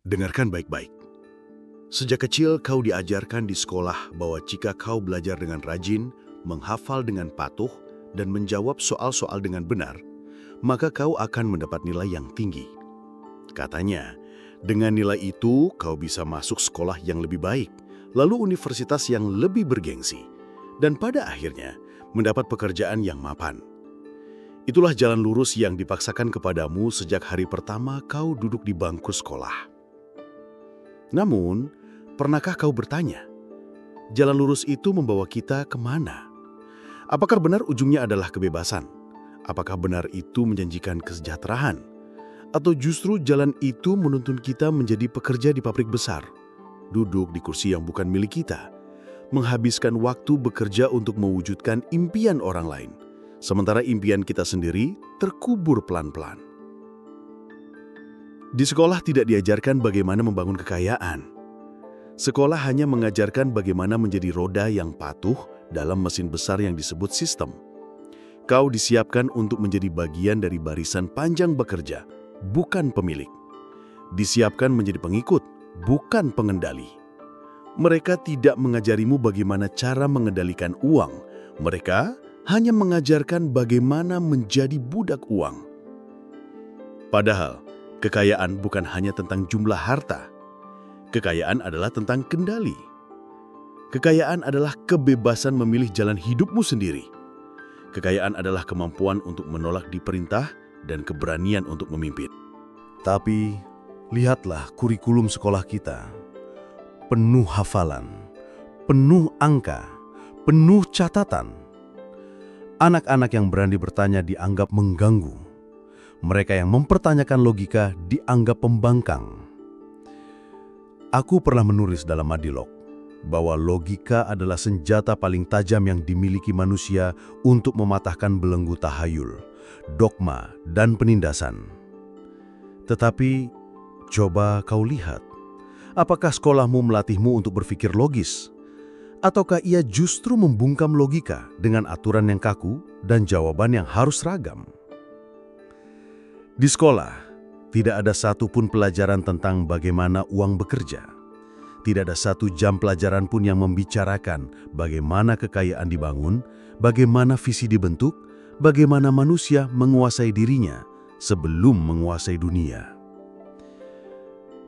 Dengarkan baik-baik. Sejak kecil kau diajarkan di sekolah bahwa jika kau belajar dengan rajin, menghafal dengan patuh, dan menjawab soal-soal dengan benar, maka kau akan mendapat nilai yang tinggi. Katanya, dengan nilai itu kau bisa masuk sekolah yang lebih baik, lalu universitas yang lebih bergengsi, dan pada akhirnya mendapat pekerjaan yang mapan. Itulah jalan lurus yang dipaksakan kepadamu sejak hari pertama kau duduk di bangku sekolah. Namun, pernahkah kau bertanya, jalan lurus itu membawa kita kemana? Apakah benar ujungnya adalah kebebasan? Apakah benar itu menjanjikan kesejahteraan? Atau justru jalan itu menuntun kita menjadi pekerja di pabrik besar, duduk di kursi yang bukan milik kita, menghabiskan waktu bekerja untuk mewujudkan impian orang lain, sementara impian kita sendiri terkubur pelan-pelan. Di sekolah tidak diajarkan bagaimana membangun kekayaan. Sekolah hanya mengajarkan bagaimana menjadi roda yang patuh dalam mesin besar yang disebut sistem. Kau disiapkan untuk menjadi bagian dari barisan panjang bekerja, bukan pemilik. Disiapkan menjadi pengikut, bukan pengendali. Mereka tidak mengajarimu bagaimana cara mengendalikan uang. Mereka hanya mengajarkan bagaimana menjadi budak uang. Padahal, kekayaan bukan hanya tentang jumlah harta. Kekayaan adalah tentang kendali. Kekayaan adalah kebebasan memilih jalan hidupmu sendiri. Kekayaan adalah kemampuan untuk menolak diperintah dan keberanian untuk memimpin. Tapi, lihatlah kurikulum sekolah kita. Penuh hafalan, penuh angka, penuh catatan. Anak-anak yang berani bertanya dianggap mengganggu. Mereka yang mempertanyakan logika dianggap pembangkang. Aku pernah menulis dalam Madilog bahwa logika adalah senjata paling tajam yang dimiliki manusia untuk mematahkan belenggu tahayul, dogma, dan penindasan. Tetapi, coba kau lihat, apakah sekolahmu melatihmu untuk berpikir logis? Ataukah ia justru membungkam logika dengan aturan yang kaku dan jawaban yang harus ragam? Di sekolah, tidak ada satupun pelajaran tentang bagaimana uang bekerja. Tidak ada satu jam pelajaran pun yang membicarakan bagaimana kekayaan dibangun, bagaimana visi dibentuk, bagaimana manusia menguasai dirinya sebelum menguasai dunia.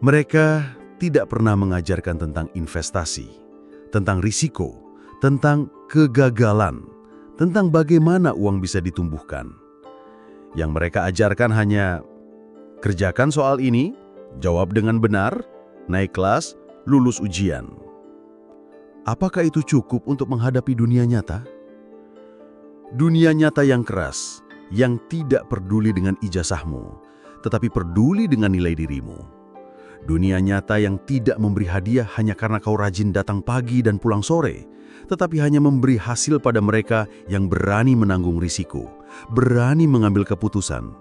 Mereka tidak pernah mengajarkan tentang investasi, tentang risiko, tentang kegagalan, tentang bagaimana uang bisa ditumbuhkan. Yang mereka ajarkan hanya, kerjakan soal ini, jawab dengan benar, naik kelas, lulus ujian. Apakah itu cukup untuk menghadapi dunia nyata? Dunia nyata yang keras, yang tidak peduli dengan ijazahmu, tetapi peduli dengan nilai dirimu. Dunia nyata yang tidak memberi hadiah hanya karena kau rajin datang pagi dan pulang sore, tetapi hanya memberi hasil pada mereka yang berani menanggung risiko, berani mengambil keputusan,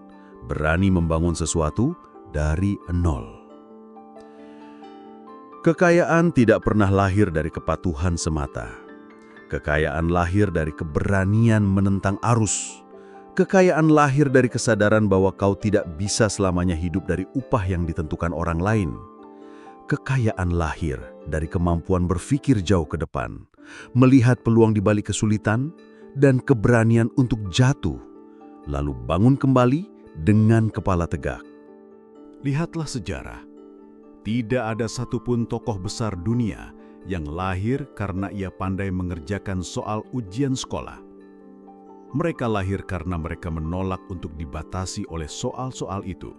berani membangun sesuatu dari nol. Kekayaan tidak pernah lahir dari kepatuhan semata. Kekayaan lahir dari keberanian menentang arus. Kekayaan lahir dari kesadaran bahwa kau tidak bisa selamanya hidup dari upah yang ditentukan orang lain. Kekayaan lahir dari kemampuan berpikir jauh ke depan, melihat peluang di balik kesulitan, dan keberanian untuk jatuh, lalu bangun kembali dengan kepala tegak. Lihatlah sejarah. Tidak ada satupun tokoh besar dunia yang lahir karena ia pandai mengerjakan soal ujian sekolah. Mereka lahir karena mereka menolak untuk dibatasi oleh soal-soal itu.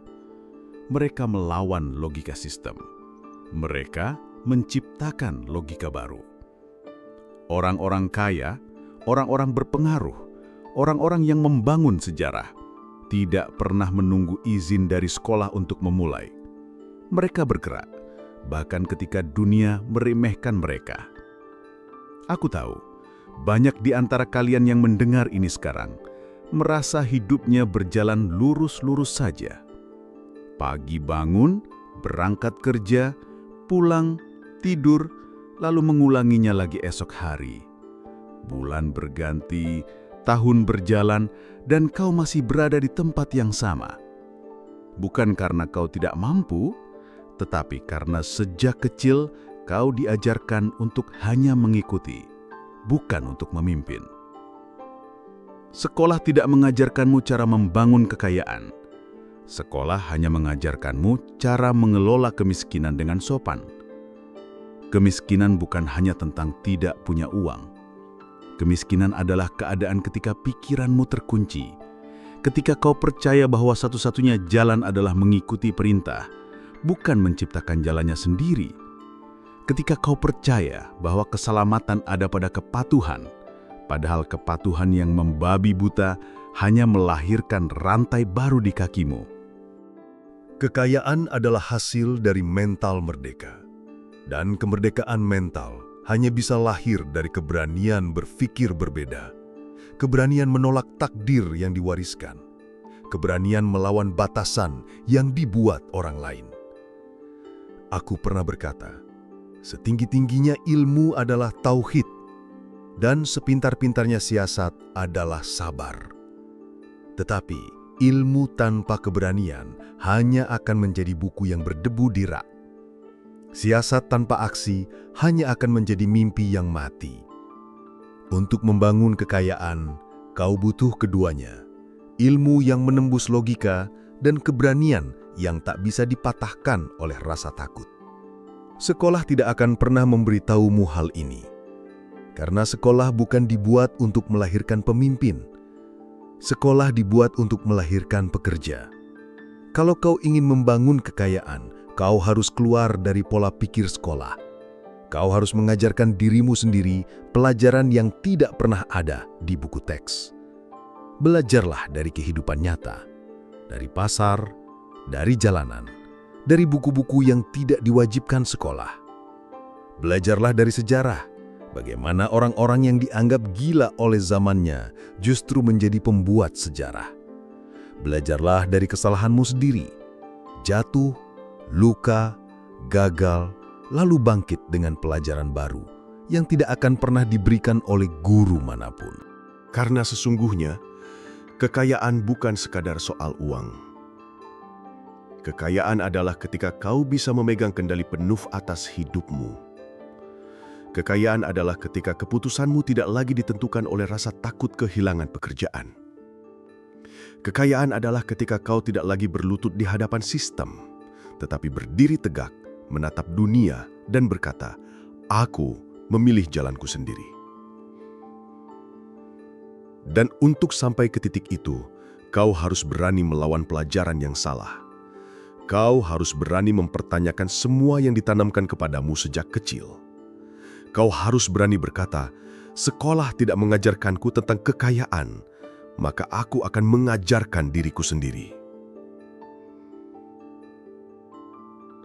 Mereka melawan logika sistem. Mereka menciptakan logika baru. Orang-orang kaya, orang-orang berpengaruh, orang-orang yang membangun sejarah, tidak pernah menunggu izin dari sekolah untuk memulai. Mereka bergerak, bahkan ketika dunia meremehkan mereka. Aku tahu, banyak di antara kalian yang mendengar ini sekarang, merasa hidupnya berjalan lurus-lurus saja. Pagi bangun, berangkat kerja, pulang, tidur, lalu mengulanginya lagi esok hari. Bulan berganti, tahun berjalan, dan kau masih berada di tempat yang sama. Bukan karena kau tidak mampu, tetapi karena sejak kecil kau diajarkan untuk hanya mengikuti, bukan untuk memimpin. Sekolah tidak mengajarkanmu cara membangun kekayaan. Sekolah hanya mengajarkanmu cara mengelola kemiskinan dengan sopan. Kemiskinan bukan hanya tentang tidak punya uang. Kemiskinan adalah keadaan ketika pikiranmu terkunci, ketika kau percaya bahwa satu-satunya jalan adalah mengikuti perintah, bukan menciptakan jalannya sendiri. Ketika kau percaya bahwa keselamatan ada pada kepatuhan, padahal kepatuhan yang membabi buta hanya melahirkan rantai baru di kakimu. Kekayaan adalah hasil dari mental merdeka. Dan kemerdekaan mental hanya bisa lahir dari keberanian berpikir berbeda. Keberanian menolak takdir yang diwariskan. Keberanian melawan batasan yang dibuat orang lain. Aku pernah berkata, setinggi-tingginya ilmu adalah tauhid, dan sepintar-pintarnya siasat adalah sabar. Tetapi ilmu tanpa keberanian hanya akan menjadi buku yang berdebu di rak. Siasat tanpa aksi hanya akan menjadi mimpi yang mati. Untuk membangun kekayaan, kau butuh keduanya. Ilmu yang menembus logika dan keberanian yang tak bisa dipatahkan oleh rasa takut. Sekolah tidak akan pernah memberitahumu hal ini. Karena sekolah bukan dibuat untuk melahirkan pemimpin. Sekolah dibuat untuk melahirkan pekerja. Kalau kau ingin membangun kekayaan, kau harus keluar dari pola pikir sekolah. Kau harus mengajarkan dirimu sendiri pelajaran yang tidak pernah ada di buku teks. Belajarlah dari kehidupan nyata, dari pasar, dari jalanan, dari buku-buku yang tidak diwajibkan sekolah. Belajarlah dari sejarah, bagaimana orang-orang yang dianggap gila oleh zamannya justru menjadi pembuat sejarah. Belajarlah dari kesalahanmu sendiri, jatuh, luka, gagal, lalu bangkit dengan pelajaran baru yang tidak akan pernah diberikan oleh guru manapun. Karena sesungguhnya, kekayaan bukan sekadar soal uang. Kekayaan adalah ketika kau bisa memegang kendali penuh atas hidupmu. Kekayaan adalah ketika keputusanmu tidak lagi ditentukan oleh rasa takut kehilangan pekerjaan. Kekayaan adalah ketika kau tidak lagi berlutut di hadapan sistem, tetapi berdiri tegak, menatap dunia, dan berkata, "Aku memilih jalanku sendiri." Dan untuk sampai ke titik itu, kau harus berani melawan pelajaran yang salah. Kau harus berani mempertanyakan semua yang ditanamkan kepadamu sejak kecil. Kau harus berani berkata, "Sekolah tidak mengajarkanku tentang kekayaan, maka aku akan mengajarkan diriku sendiri."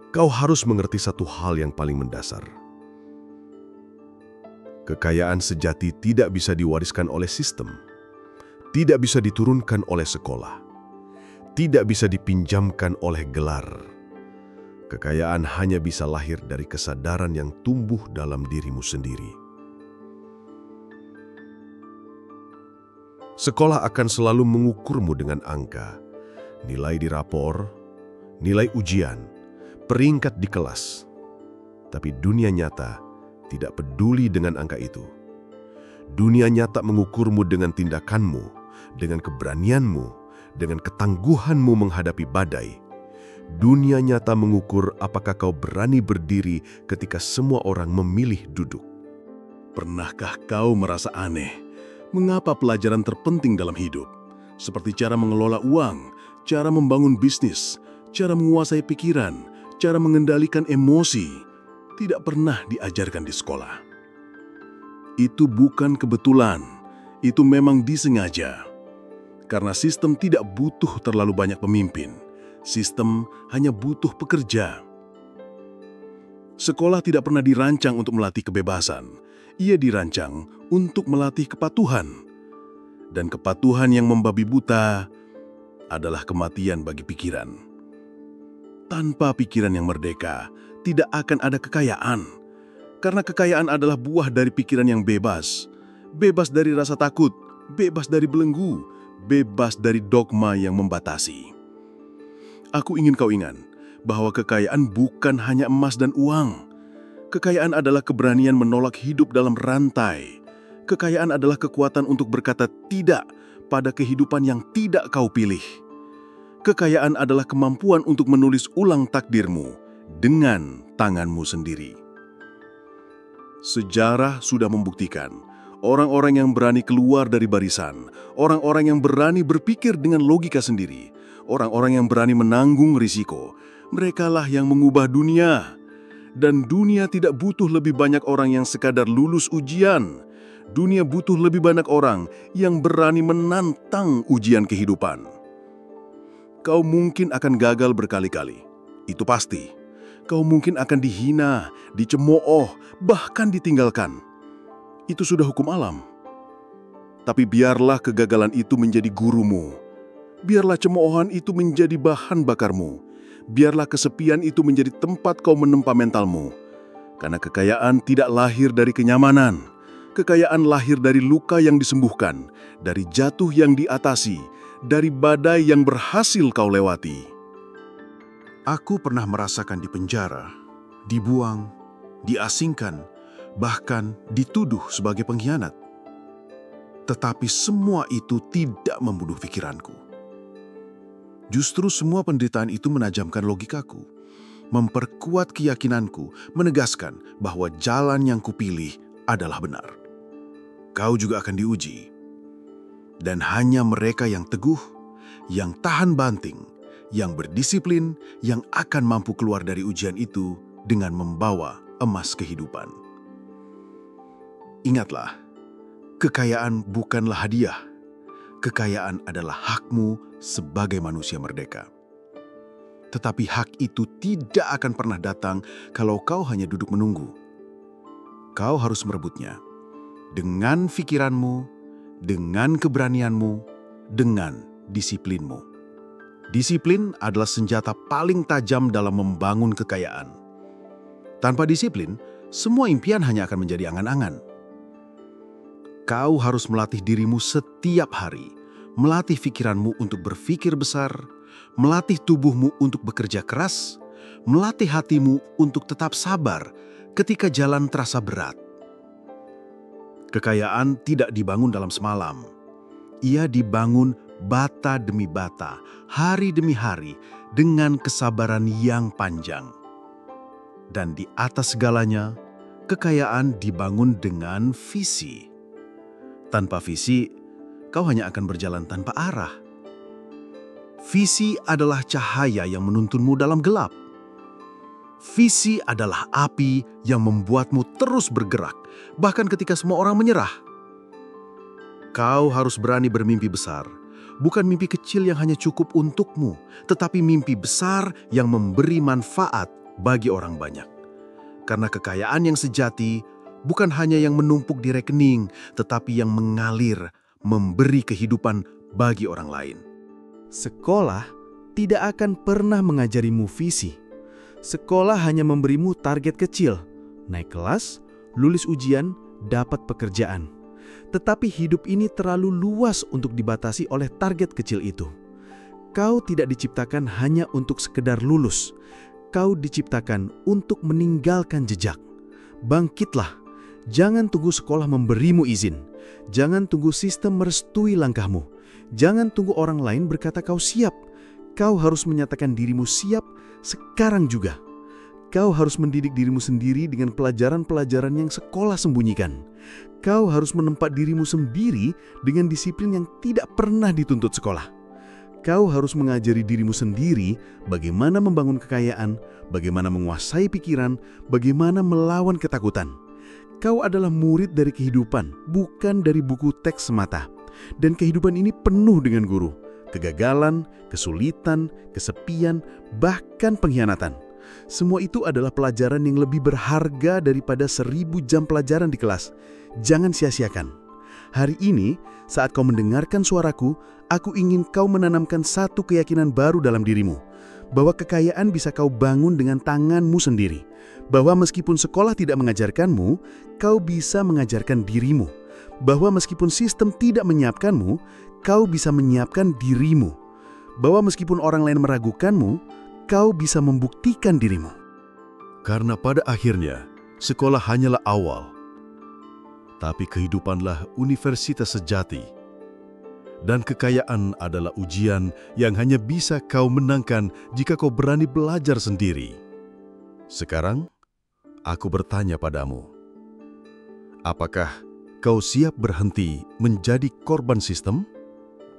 Kau harus mengerti satu hal yang paling mendasar. Kekayaan sejati tidak bisa diwariskan oleh sistem, tidak bisa diturunkan oleh sekolah, tidak bisa dipinjamkan oleh gelar. Kekayaan hanya bisa lahir dari kesadaran yang tumbuh dalam dirimu sendiri. Sekolah akan selalu mengukurmu dengan angka, nilai di rapor, nilai ujian, peringkat di kelas. Tapi dunia nyata tidak peduli dengan angka itu. Dunia nyata mengukurmu dengan tindakanmu, dengan keberanianmu, dengan ketangguhanmu menghadapi badai. Dunia nyata mengukur apakah kau berani berdiri ketika semua orang memilih duduk. Pernahkah kau merasa aneh? Mengapa pelajaran terpenting dalam hidup, seperti cara mengelola uang, cara membangun bisnis, cara menguasai pikiran, cara mengendalikan emosi, tidak pernah diajarkan di sekolah? Itu bukan kebetulan, itu memang disengaja. Karena sistem tidak butuh terlalu banyak pemimpin, sistem hanya butuh pekerja. Sekolah tidak pernah dirancang untuk melatih kebebasan, ia dirancang untuk melatih kepatuhan. Dan kepatuhan yang membabi buta adalah kematian bagi pikiran. Tanpa pikiran yang merdeka, tidak akan ada kekayaan. Karena kekayaan adalah buah dari pikiran yang bebas. Bebas dari rasa takut, bebas dari belenggu, bebas dari dogma yang membatasi. Aku ingin kau ingat bahwa kekayaan bukan hanya emas dan uang. Kekayaan adalah keberanian menolak hidup dalam rantai. Kekayaan adalah kekuatan untuk berkata tidak pada kehidupan yang tidak kau pilih. Kekayaan adalah kemampuan untuk menulis ulang takdirmu dengan tanganmu sendiri. Sejarah sudah membuktikan, orang-orang yang berani keluar dari barisan, orang-orang yang berani berpikir dengan logika sendiri, orang-orang yang berani menanggung risiko, merekalah yang mengubah dunia. Dan dunia tidak butuh lebih banyak orang yang sekadar lulus ujian. Dunia butuh lebih banyak orang yang berani menantang ujian kehidupan. Kau mungkin akan gagal berkali-kali, itu pasti. Kau mungkin akan dihina, dicemooh, bahkan ditinggalkan. Itu sudah hukum alam. Tapi biarlah kegagalan itu menjadi gurumu. Biarlah cemoohan itu menjadi bahan bakarmu. Biarlah kesepian itu menjadi tempat kau menempa mentalmu. Karena kekayaan tidak lahir dari kenyamanan. Kekayaan lahir dari luka yang disembuhkan, dari jatuh yang diatasi, dari badai yang berhasil kau lewati. Aku pernah merasakan di penjara, dibuang, diasingkan, bahkan dituduh sebagai pengkhianat. Tetapi semua itu tidak membunuh pikiranku. Justru semua penderitaan itu menajamkan logikaku, memperkuat keyakinanku, menegaskan bahwa jalan yang kupilih adalah benar. Kau juga akan diuji. Dan hanya mereka yang teguh, yang tahan banting, yang berdisiplin, yang akan mampu keluar dari ujian itu dengan membawa emas kehidupan. Ingatlah, kekayaan bukanlah hadiah. Kekayaan adalah hakmu sebagai manusia merdeka. Tetapi hak itu tidak akan pernah datang kalau kau hanya duduk menunggu. Kau harus merebutnya dengan pikiranmu, dengan keberanianmu, dengan disiplinmu. Disiplin adalah senjata paling tajam dalam membangun kekayaan. Tanpa disiplin, semua impian hanya akan menjadi angan-angan. Kau harus melatih dirimu setiap hari, melatih pikiranmu untuk berpikir besar, melatih tubuhmu untuk bekerja keras, melatih hatimu untuk tetap sabar ketika jalan terasa berat. Kekayaan tidak dibangun dalam semalam. Ia dibangun bata demi bata, hari demi hari, dengan kesabaran yang panjang. Dan di atas segalanya, kekayaan dibangun dengan visi. Tanpa visi, kau hanya akan berjalan tanpa arah. Visi adalah cahaya yang menuntunmu dalam gelap. Visi adalah api yang membuatmu terus bergerak, bahkan ketika semua orang menyerah. Kau harus berani bermimpi besar, bukan mimpi kecil yang hanya cukup untukmu, tetapi mimpi besar yang memberi manfaat bagi orang banyak. Karena kekayaan yang sejati bukan hanya yang menumpuk di rekening, tetapi yang mengalir, memberi kehidupan bagi orang lain. Sekolah tidak akan pernah mengajarimu visi. Sekolah hanya memberimu target kecil, naik kelas, lulus ujian, dapat pekerjaan. Tetapi hidup ini terlalu luas untuk dibatasi oleh target kecil itu. Kau tidak diciptakan hanya untuk sekedar lulus. Kau diciptakan untuk meninggalkan jejak. Bangkitlah. Jangan tunggu sekolah memberimu izin. Jangan tunggu sistem merestui langkahmu. Jangan tunggu orang lain berkata kau siap. Kau harus menyatakan dirimu siap sekarang juga. Kau harus mendidik dirimu sendiri dengan pelajaran-pelajaran yang sekolah sembunyikan. Kau harus menempa dirimu sendiri dengan disiplin yang tidak pernah dituntut sekolah. Kau harus mengajari dirimu sendiri bagaimana membangun kekayaan, bagaimana menguasai pikiran, bagaimana melawan ketakutan. Kau adalah murid dari kehidupan, bukan dari buku teks semata. Dan kehidupan ini penuh dengan guru, kegagalan, kesulitan, kesepian, bahkan pengkhianatan. Semua itu adalah pelajaran yang lebih berharga daripada 1000 jam pelajaran di kelas. Jangan sia-siakan. Hari ini, saat kau mendengarkan suaraku, aku ingin kau menanamkan satu keyakinan baru dalam dirimu. Bahwa kekayaan bisa kau bangun dengan tanganmu sendiri. Bahwa meskipun sekolah tidak mengajarkanmu, kau bisa mengajarkan dirimu. Bahwa meskipun sistem tidak menyiapkanmu, kau bisa menyiapkan dirimu. Bahwa meskipun orang lain meragukanmu, kau bisa membuktikan dirimu. Karena pada akhirnya, sekolah hanyalah awal. Tapi kehidupanlah universitas sejati. Dan kekayaan adalah ujian yang hanya bisa kau menangkan jika kau berani belajar sendiri. Sekarang, aku bertanya padamu, apakah kau siap berhenti menjadi korban sistem?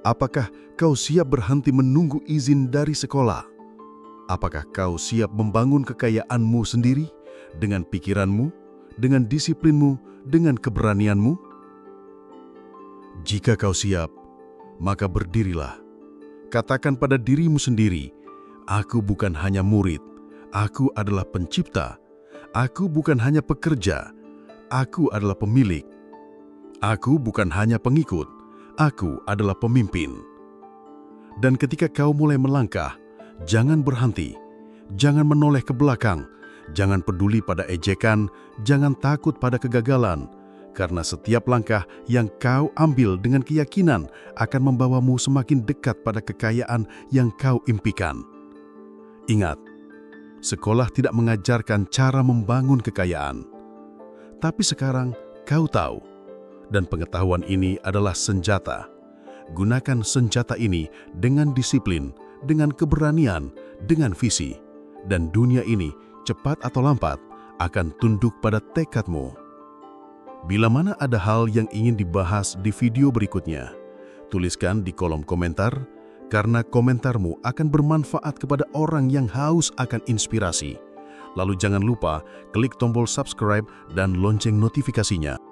Apakah kau siap berhenti menunggu izin dari sekolah? Apakah kau siap membangun kekayaanmu sendiri dengan pikiranmu, dengan disiplinmu, dengan keberanianmu? Jika kau siap, maka berdirilah. Katakan pada dirimu sendiri, aku bukan hanya murid, aku adalah pencipta. Aku bukan hanya pekerja, aku adalah pemilik. Aku bukan hanya pengikut, aku adalah pemimpin. Dan ketika kau mulai melangkah, jangan berhenti, jangan menoleh ke belakang, jangan peduli pada ejekan, jangan takut pada kegagalan, karena setiap langkah yang kau ambil dengan keyakinan akan membawamu semakin dekat pada kekayaan yang kau impikan. Ingat, sekolah tidak mengajarkan cara membangun kekayaan, tapi sekarang kau tahu. Dan pengetahuan ini adalah senjata. Gunakan senjata ini dengan disiplin, dengan keberanian, dengan visi. Dan dunia ini, cepat atau lambat, akan tunduk pada tekadmu. Bila mana ada hal yang ingin dibahas di video berikutnya, tuliskan di kolom komentar, karena komentarmu akan bermanfaat kepada orang yang haus akan inspirasi. Lalu jangan lupa klik tombol subscribe dan lonceng notifikasinya.